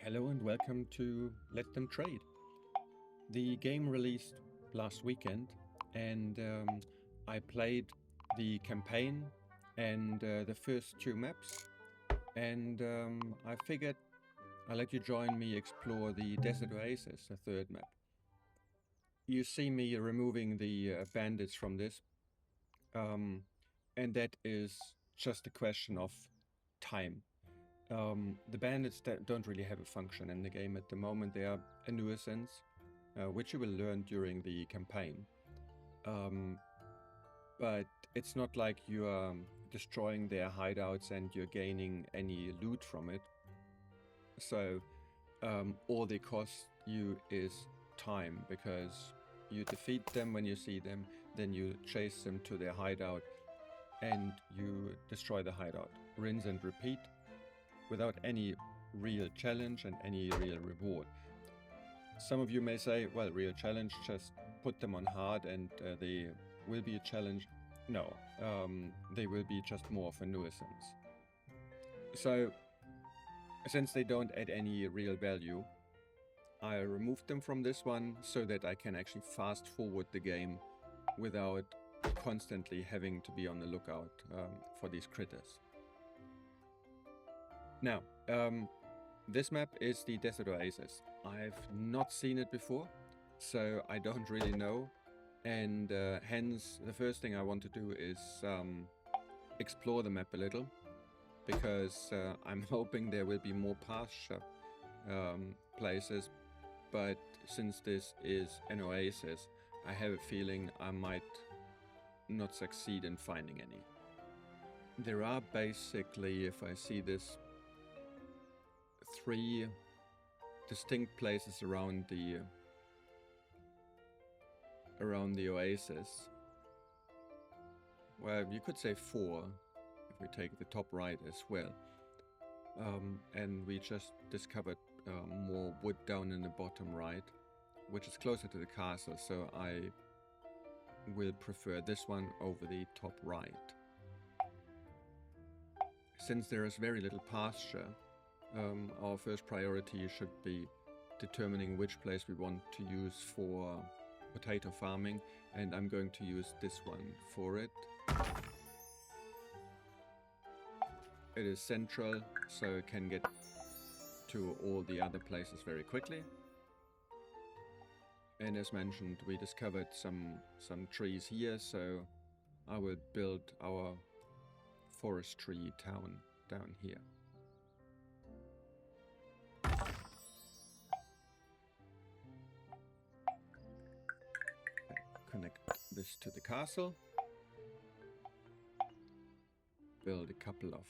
Hello and welcome to Let Them Trade. The game released last weekend and I played the campaign and the first two maps, and I figured I'll let you join me explore the Desert Oasis, the third map. You see me removing the bandits from this, and that is just a question of time. The bandits don't really have a function in the game at the moment. They are a nuisance, which you will learn during the campaign. But it's not like you are destroying their hideouts and you're gaining any loot from it. So all they cost you is time, because you defeat them when you see them, then you chase them to their hideout and you destroy the hideout. Rinse and repeat, without any real challenge and any real reward. Some of you may say, well, real challenge, just put them on hard and they will be a challenge. No, they will be just more of a nuisance. So, since they don't add any real value, I removed them from this one so that I can actually fast forward the game without constantly having to be on the lookout for these critters. Now, this map is the Desert Oasis. I've not seen it before, so I don't really know, and hence the first thing I want to do is explore the map a little, because I'm hoping there will be more pasture places, but since this is an oasis, I have a feeling I might not succeed in finding any. There are basically, if I see this, 3 distinct places around the oasis. Well, you could say 4 if we take the top right as well. And we just discovered more wood down in the bottom right, which is closer to the castle, so I will prefer this one over the top right. Since there is very little pasture, our first priority should be determining which place we want to use for potato farming, and I'm going to use this one for it. It is central, so it can get to all the other places very quickly. And as mentioned, we discovered some trees here, so I will build our forestry town down here. Connect this to the castle. Build a couple of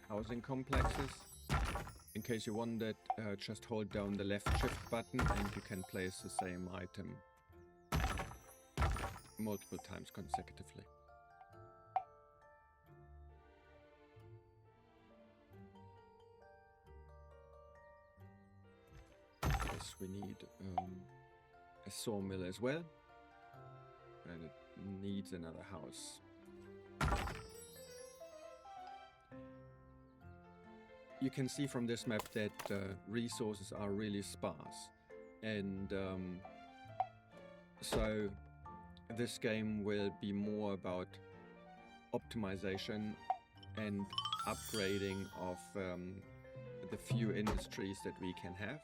housing complexes. In case you wondered, just hold down the left shift button and you can place the same item multiple times consecutively. Yes, we need a sawmill as well, and it needs another house. You can see from this map that resources are really sparse, and so this game will be more about optimization and upgrading of the few industries that we can have,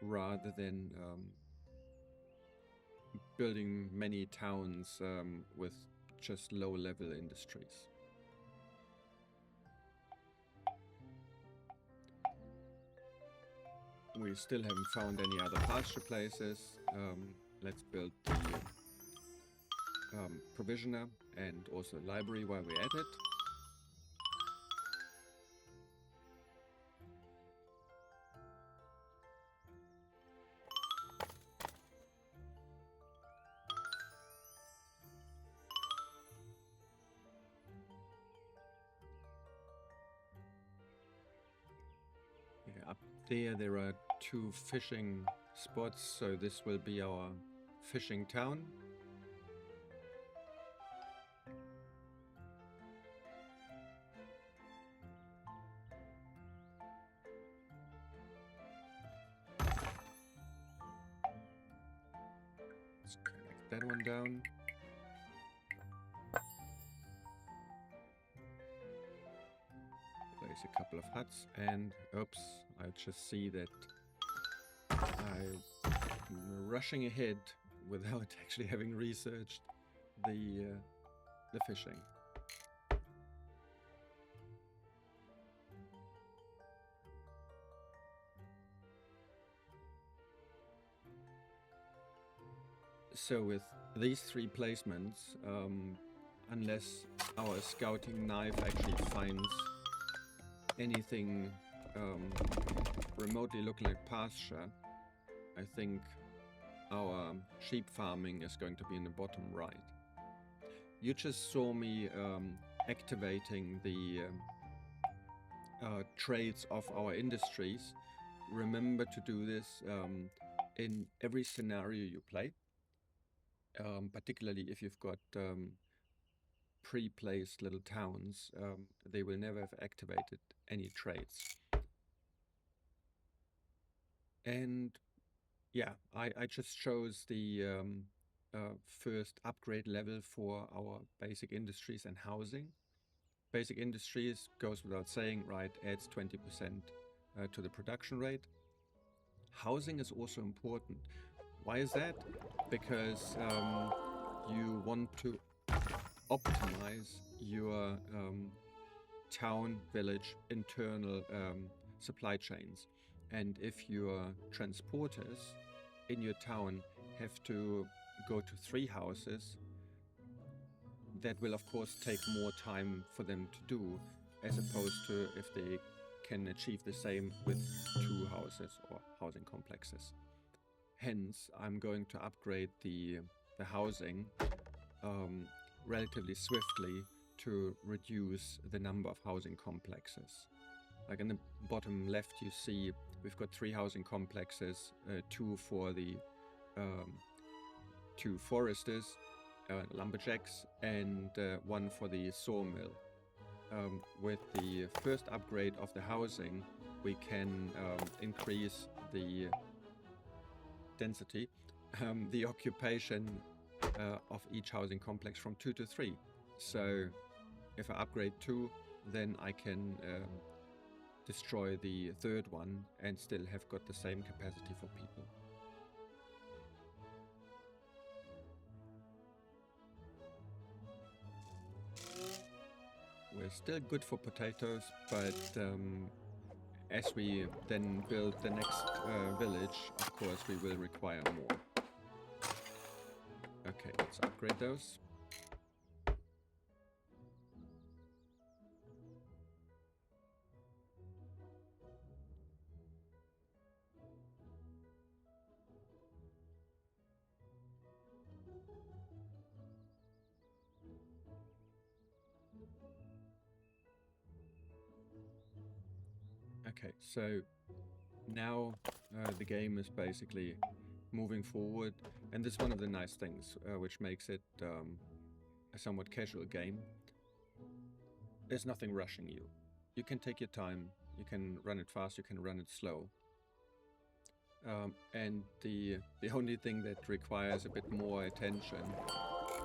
rather than building many towns with just low-level industries. We still haven't found any other pasture places. Let's build the provisioner and also library while we're at it. Yeah, up there are 2 fishing spots, so this will be our fishing town. that one down. Place a couple of huts, and oops, I just see that I'm rushing ahead without actually having researched the fishing. So with these 3 placements, unless our scouting knife actually finds anything remotely looking like pasture, I think our sheep farming is going to be in the bottom right. You just saw me activating the trades of our industries. Remember to do this in every scenario you play, particularly if you've got pre-placed little towns. They will never have activated any trades. And yeah, I just chose the first upgrade level for our basic industries and housing. Basic industries, goes without saying, right, adds 20% to the production rate. Housing is also important. Why is that? Because you want to optimize your town, village, internal supply chains. And if your transporters in your town have to go to 3 houses, that will of course take more time for them to do, as opposed to if they can achieve the same with 2 houses or housing complexes. Hence, I'm going to upgrade the housing relatively swiftly to reduce the number of housing complexes. Like in the bottom left, you see we've got 3 housing complexes, 2 for the 2 foresters, lumberjacks, and 1 for the sawmill. With the first upgrade of the housing, we can increase the density, the occupation of each housing complex from 2 to 3. So if I upgrade 2, then I can destroy the 3rd one and still have got the same capacity for people. We're still good for potatoes, but as we then build the next village, of course we will require more. Okay, let's upgrade those. Okay, so now the game is basically moving forward, and this is one of the nice things which makes it a somewhat casual game. There's nothing rushing you. You can take your time, you can run it fast, you can run it slow. And the only thing that requires a bit more attention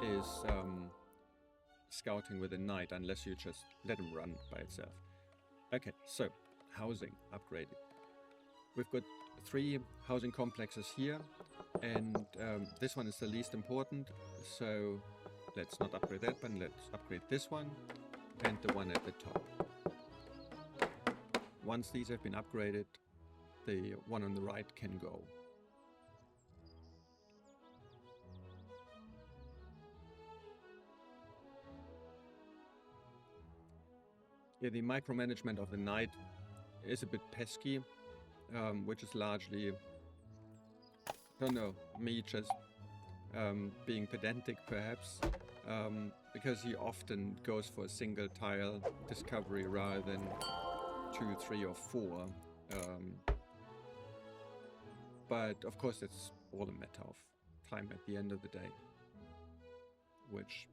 is scouting with a knight, unless you just let him run by itself. Okay, so housing upgraded. We've got 3 housing complexes here, and this one is the least important, so let's not upgrade that one, let's upgrade this one and the one at the top. Once these have been upgraded, the one on the right can go. Yeah, the micromanagement of the knight is a bit pesky, which is largely, I don't know, me just being pedantic perhaps, because he often goes for a single tile discovery rather than 2, 3 or 4. But of course it's all a matter of time at the end of the day, which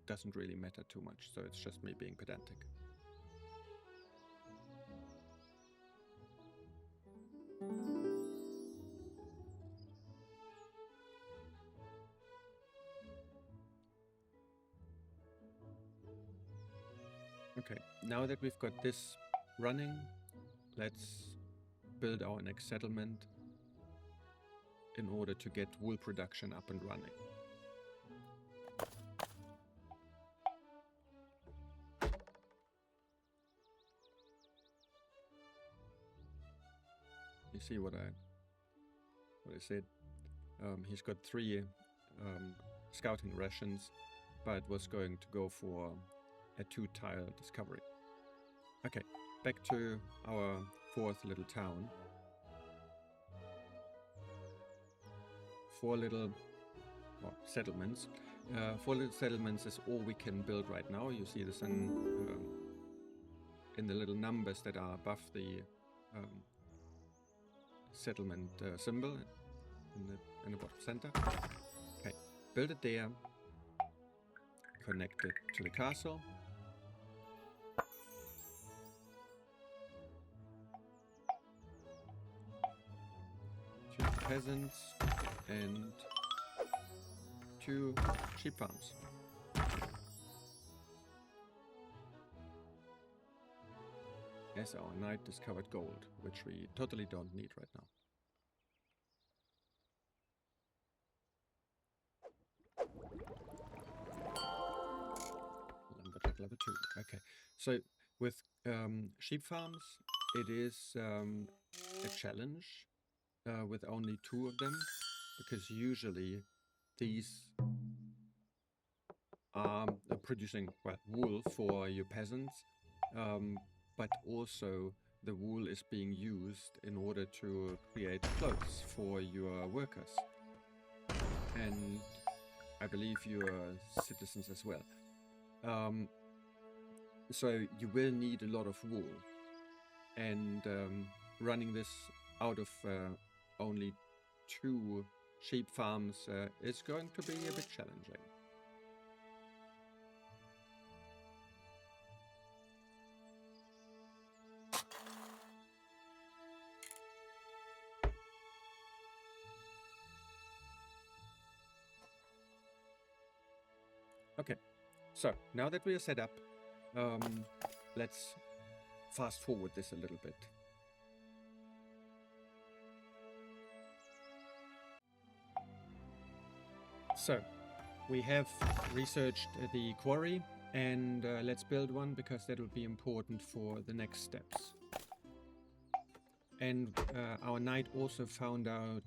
doesn't really matter too much, so it's just me being pedantic. Okay, now that we've got this running, let's build our next settlement in order to get wool production up and running. You see what I said? He's got 3 scouting rations, but was going to go for a 2-tile discovery. Okay, back to our 4th little town. 4 little settlements. 4 little settlements is all we can build right now. You see this in the little numbers that are above the settlement symbol in the bottom center. Okay, build it there. Connect it to the castle. Two peasants and 2 sheep farms. As our knight discovered gold, which we totally don't need right now. Lumberjack level 2. Okay, so with sheep farms, it is a challenge with only 2 of them, because usually these are producing wool for your peasants, but also the wool is being used in order to create clothes for your workers, and I believe your citizens as well. So you will need a lot of wool, and running this out of only 2 sheep farms is going to be a bit challenging. Okay, so now that we are set up, let's fast forward this a little bit. So, we have researched the quarry, and let's build one, because that will be important for the next steps. And our knight also found out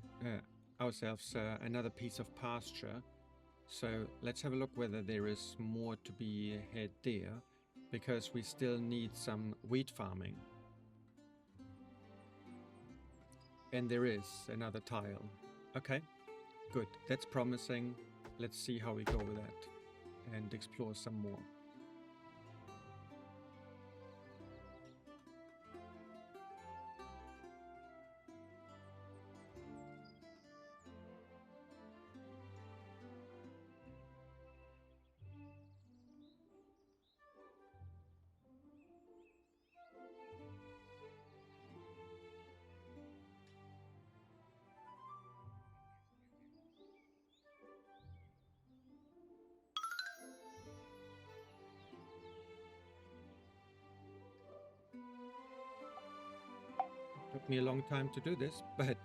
ourselves another piece of pasture. So let's have a look whether there is more to be had there, because we still need some wheat farming. And there is another tile. Okay, good. That's promising. Let's see how we go with that and explore some more. Took me a long time to do this, but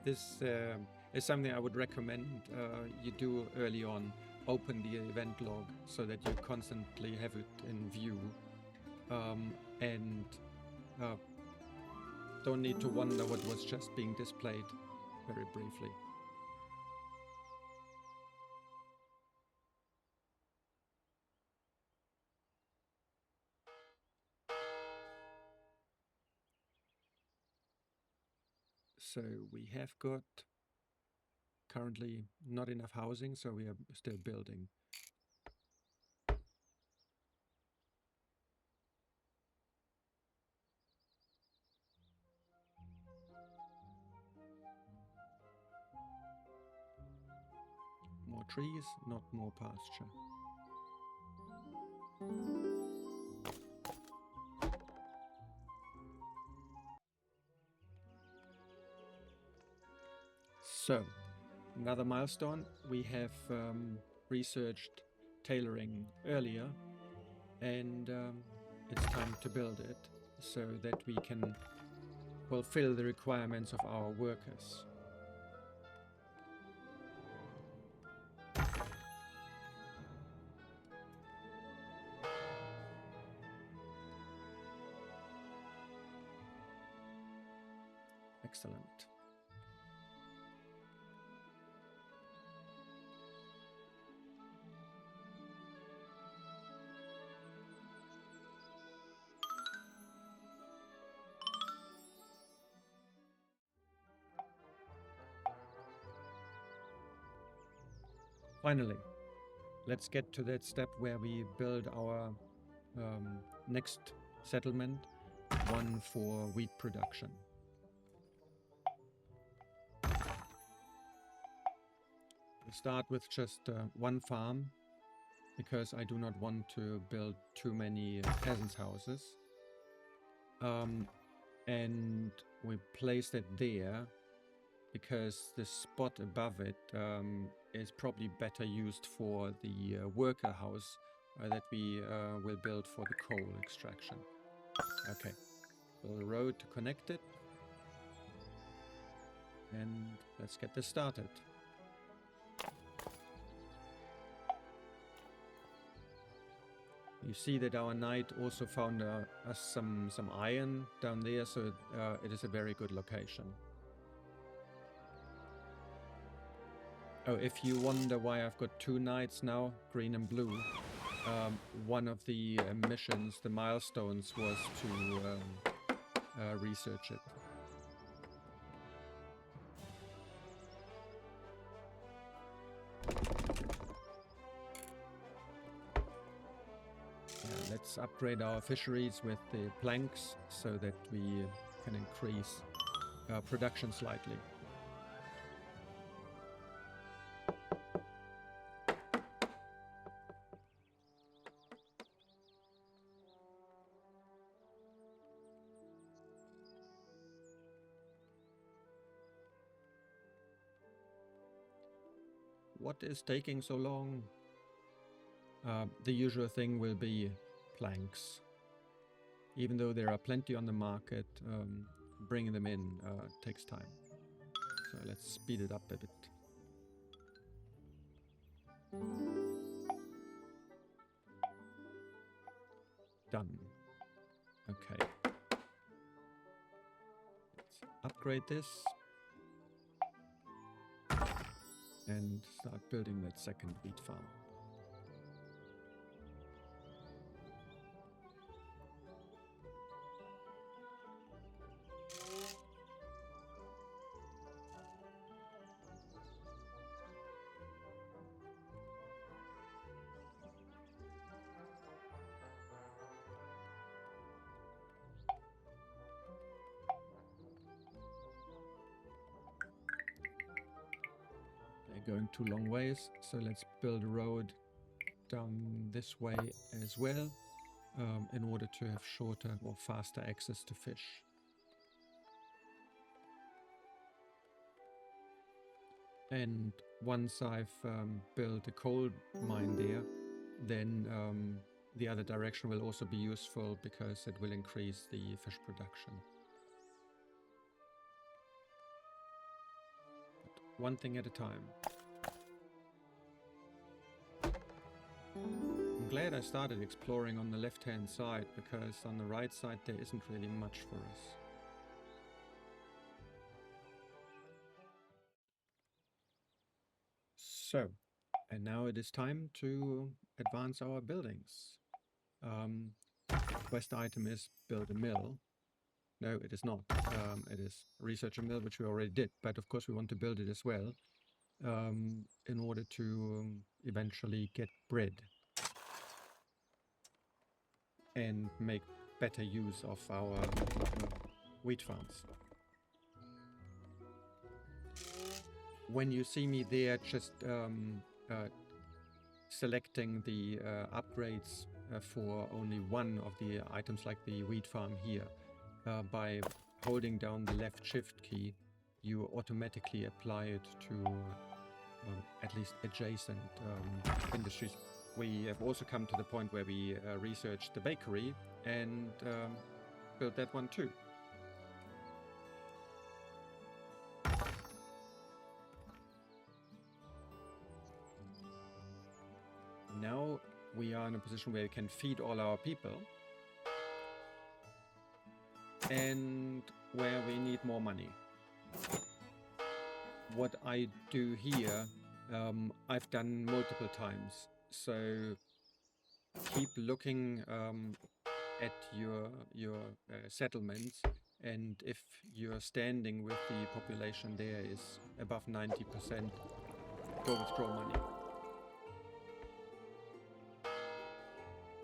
this is something I would recommend you do early on. Open the event log so that you constantly have it in view, and don't need to wonder what was just being displayed very briefly. So we have got currently not enough housing, so we are still building. More trees, not more pasture. So, another milestone. We have researched tailoring earlier, and it's time to build it so that we can fulfill the requirements of our workers. Excellent. Finally, let's get to that step where we build our next settlement, one for wheat production. We'll start with just one farm, because I do not want to build too many peasants' houses. And we placed it there because the spot above it is probably better used for the worker house that we will build for the coal extraction. Okay, build a road to connect it, and let's get this started. You see that our knight also found us some iron down there, so it is a very good location. Oh, if you wonder why I've got two knights now, green and blue, one of the missions, the milestones, was to research it. Let's upgrade our fisheries with the planks so that we can increase production slightly. What is taking so long? The usual thing will be planks. Even though there are plenty on the market, bringing them in takes time. So let's speed it up a bit. Done. Okay. Let's upgrade this and start building that second wheat farm. Going too long ways, so let's build a road down this way as well, in order to have shorter or faster access to fish. And once I've built a coal mine there, then the other direction will also be useful because it will increase the fish production. But one thing at a time. I'm glad I started exploring on the left-hand side, because on the right side there isn't really much for us. So, and now it is time to advance our buildings. Quest item is build a mill. No, it is not. It is research a mill, which we already did, but of course we want to build it as well, in order to eventually get bread and make better use of our wheat farms. When you see me there, just selecting the upgrades for only one of the items, like the wheat farm here, by holding down the left shift key, you automatically apply it to at least adjacent industries. We have also come to the point where we researched the bakery, and build that one too. Now we are in a position where we can feed all our people and where we need more money. What I do here, I've done multiple times. So keep looking at your settlements, and if your standing with the population there is above 90%, go withdraw money.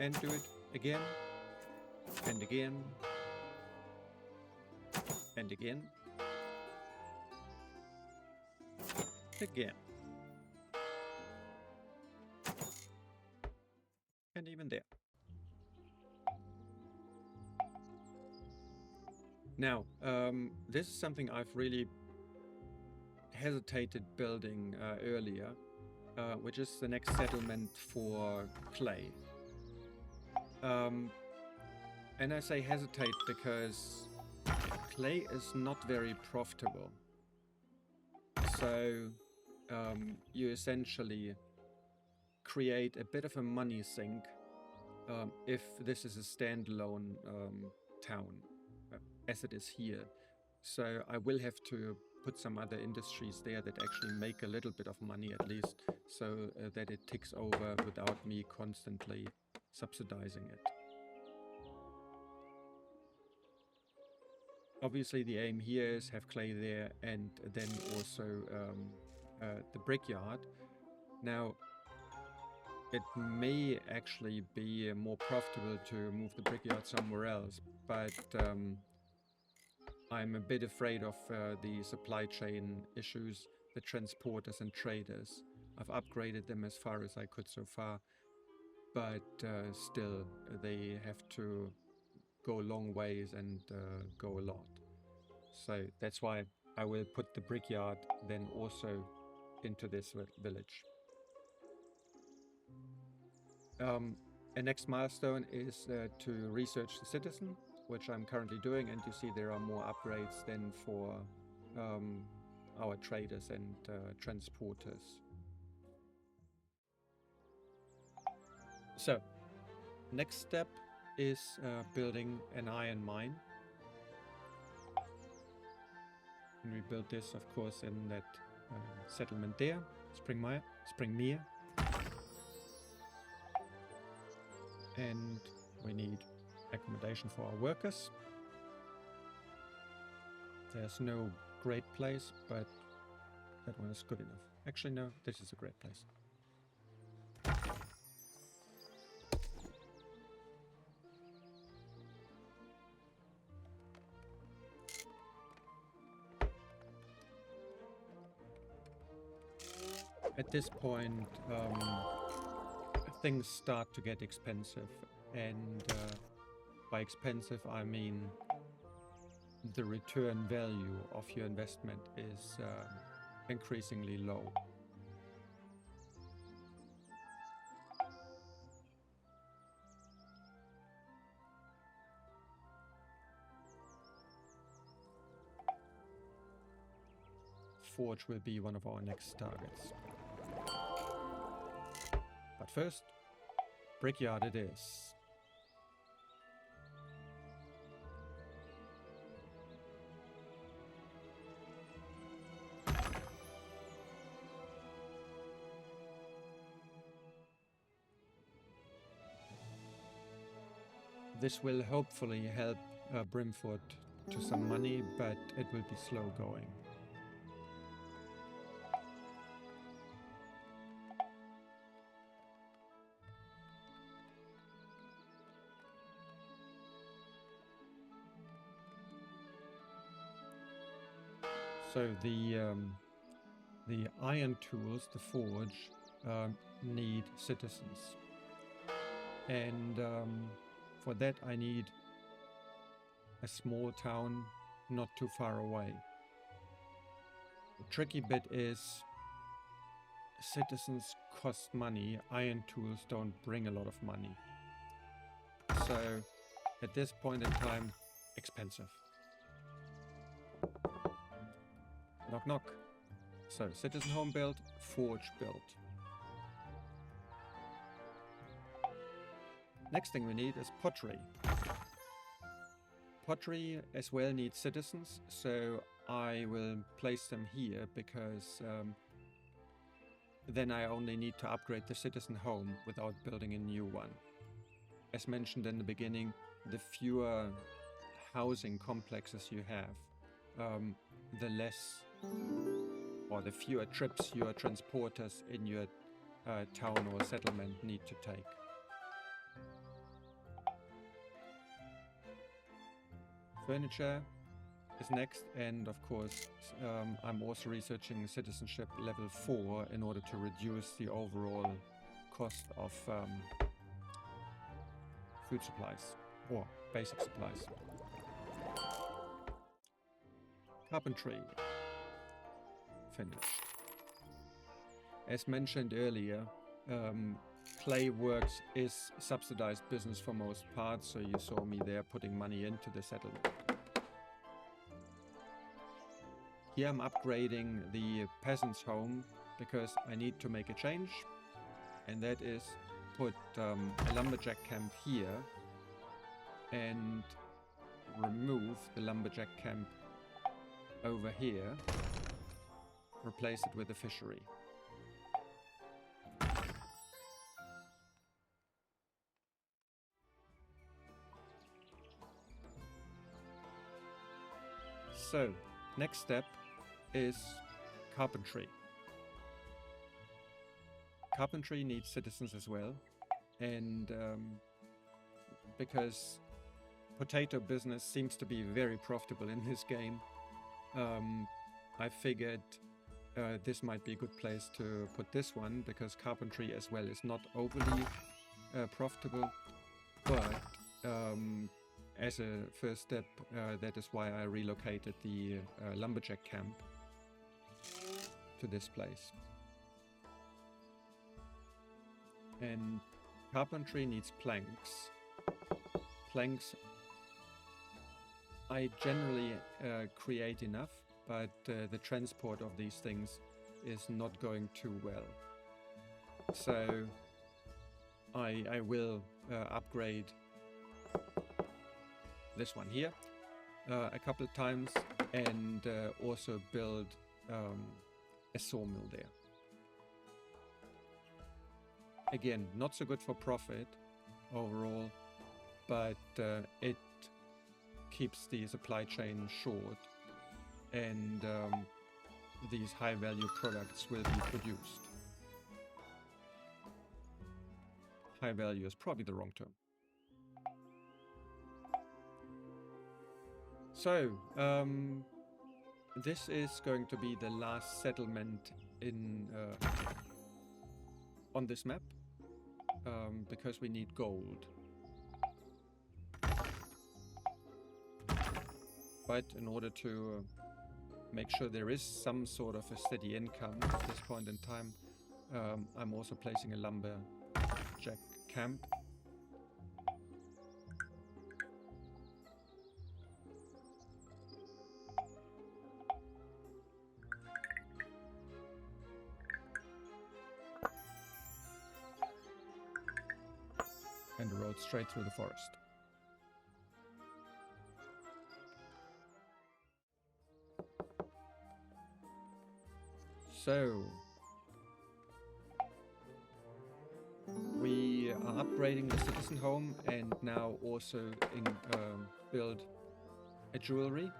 And do it again, and again, and again, again. And even there. Now, this is something I've really hesitated building earlier, which is the next settlement for clay. And I say hesitate because clay is not very profitable. So you essentially create a bit of a money sink if this is a standalone town, as it is here. So I will have to put some other industries there that actually make a little bit of money at least, so that it ticks over without me constantly subsidizing it. Obviously the aim here is have clay there and then also the brickyard. Now it may actually be more profitable to move the brickyard somewhere else, but I'm a bit afraid of the supply chain issues, the transporters and traders. I've upgraded them as far as I could so far, but still they have to go long ways and go a lot. So that's why I will put the brickyard then also into this village. A next milestone is to research the citizen, which I'm currently doing, and you see there are more upgrades than for our traders and transporters. So, next step is building an iron mine. And we built this, of course, in that settlement there, Springmere. And we need accommodation for our workers. There's no great place, but that one is good enough. Actually, no, this is a great place. At this point, things start to get expensive, and by expensive I mean the return value of your investment is increasingly low. Forge will be one of our next targets. But first, brickyard it is. This will hopefully help Brimford to some money, but it will be slow going. So the iron tools, the forge, need citizens, and for that I need a small town not too far away. The tricky bit is citizens cost money, iron tools don't bring a lot of money. So at this point in time, expensive. Knock knock. So, citizen home built, forge built. Next thing we need is pottery. Pottery as well needs citizens, so I will place them here because then I only need to upgrade the citizen home without building a new one. As mentioned in the beginning, the fewer housing complexes you have, the less or the fewer trips your transporters in your town or settlement need to take. Furniture is next, and of course I'm also researching citizenship level 4 in order to reduce the overall cost of food supplies or basic supplies. Carpentry finished. As mentioned earlier, Clayworks is subsidized business for most parts, so you saw me there putting money into the settlement. Here I'm upgrading the peasant's home because I need to make a change, and that is put a lumberjack camp here and remove the lumberjack camp over here, replace it with a fishery. So, next step is carpentry. Carpentry needs citizens as well, and because potato business seems to be very profitable in this game, I figured this might be a good place to put this one, because carpentry as well is not overly profitable, but as a first step, that is why I relocated the lumberjack camp to this place. And carpentry needs planks. Planks I generally create enough, but the transport of these things is not going too well. So I will upgrade this one here a couple of times, and also build a sawmill there. Again, not so good for profit overall, but it keeps the supply chain short, and these high value products will be produced. High value is probably the wrong term. So, this is going to be the last settlement in on this map, because we need gold. But in order to make sure there is some sort of a steady income at this point in time, I'm also placing a lumberjack camp. And the road straight through the forest. So, we are upgrading the citizen home, and now also build a jewelry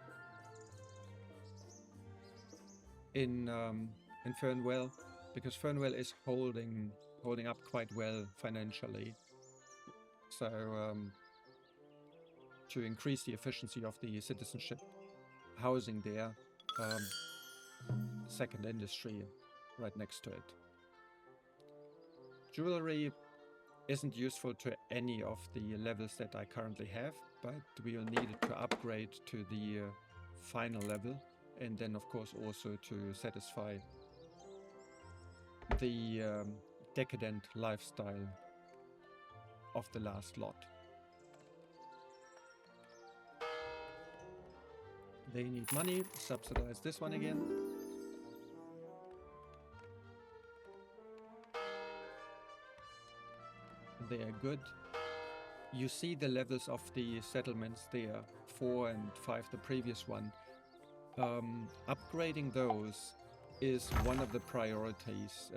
in Fernwell, because Fernwell is holding up quite well financially. So to increase the efficiency of the citizenship housing there, second industry right next to it. Jewelry isn't useful to any of the levels that I currently have, but we will need it to upgrade to the final level, and then of course also to satisfy the decadent lifestyle of the last lot. they need money. Subsidize this one again. They are good. You see the levels of the settlements there, 4 and 5, the previous one. Upgrading those is one of the priorities,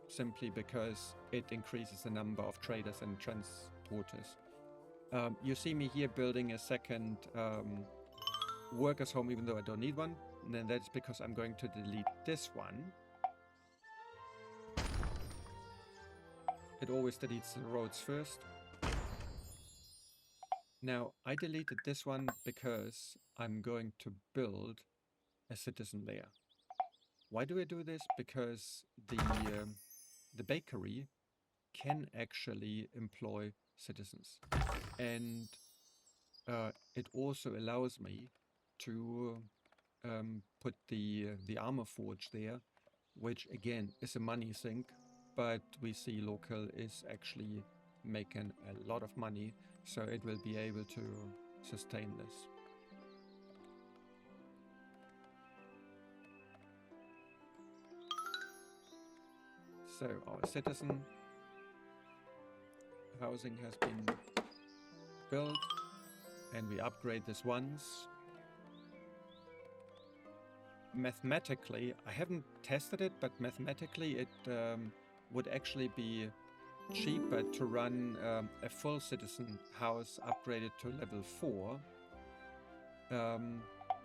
simply because it increases the number of traders and transporters. You see me here building a second workers' home, even though I don't need one. And then that's because I'm going to delete this one. It always deletes the roads first. Now, I deleted this one because I'm going to build a citizen there. Why do I do this? Because the bakery can actually employ citizens. And it also allows me to put the armor forge there, which again is a money sink, but we see local is actually making a lot of money, so it will be able to sustain this. So our citizen housing has been built, and we upgrade this once. Mathematically, I haven't tested it, but mathematically it would actually be cheaper to run a full citizen house upgraded to level 4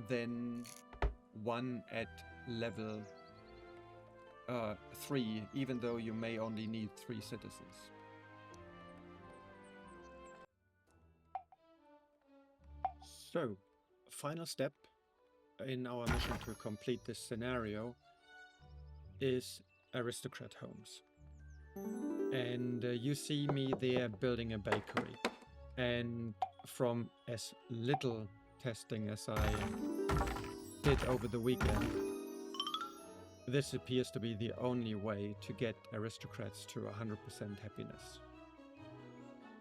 than one at level 3, even though you may only need 3 citizens. So, final step in our mission to complete this scenario is aristocrat homes. And you see me there building a bakery. And from as little testing as I did over the weekend, this appears to be the only way to get aristocrats to 100% happiness.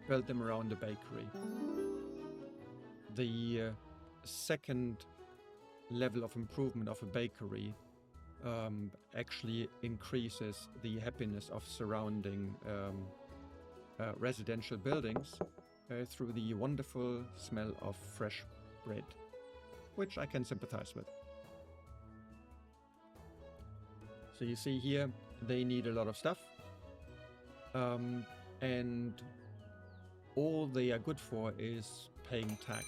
Build them around the bakery. The second level of improvement of a bakery actually increases the happiness of surrounding residential buildings through the wonderful smell of fresh bread, which I can sympathize with. So you see here, they need a lot of stuff, and all they are good for is paying tax,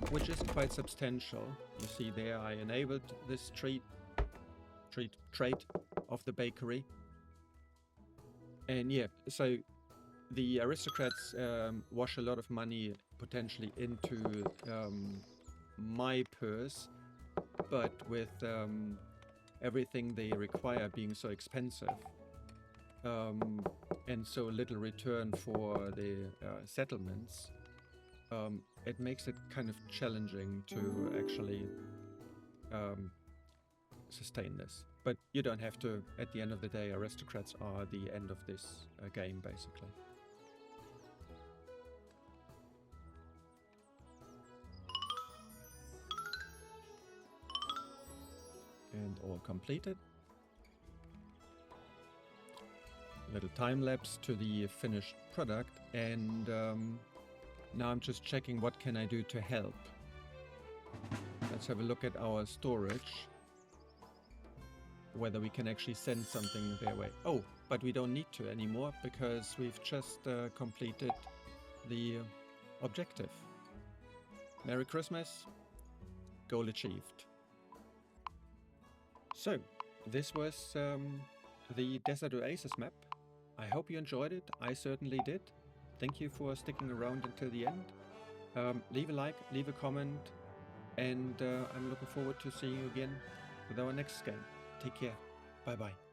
which is quite substantial. You see there, I enabled this trade of the bakery. And yeah, so the aristocrats wash a lot of money potentially into my purse, but with everything they require being so expensive and so little return for the settlements, it makes it kind of challenging to actually sustain this. But you don't have to. At the end of the day, aristocrats are the end of this game, basically. And all completed. Little time lapse to the finished product, and now I'm just checking what can I do to help. Let's have a look at our storage, whether we can actually send something their way. Oh, but we don't need to anymore because we've just completed the objective. Merry Christmas, goal achieved. So, this was the Desert Oasis map. I hope you enjoyed it. I certainly did. Thank you for sticking around until the end. Leave a like, leave a comment, and I'm looking forward to seeing you again with our next game. Take care. Bye-bye.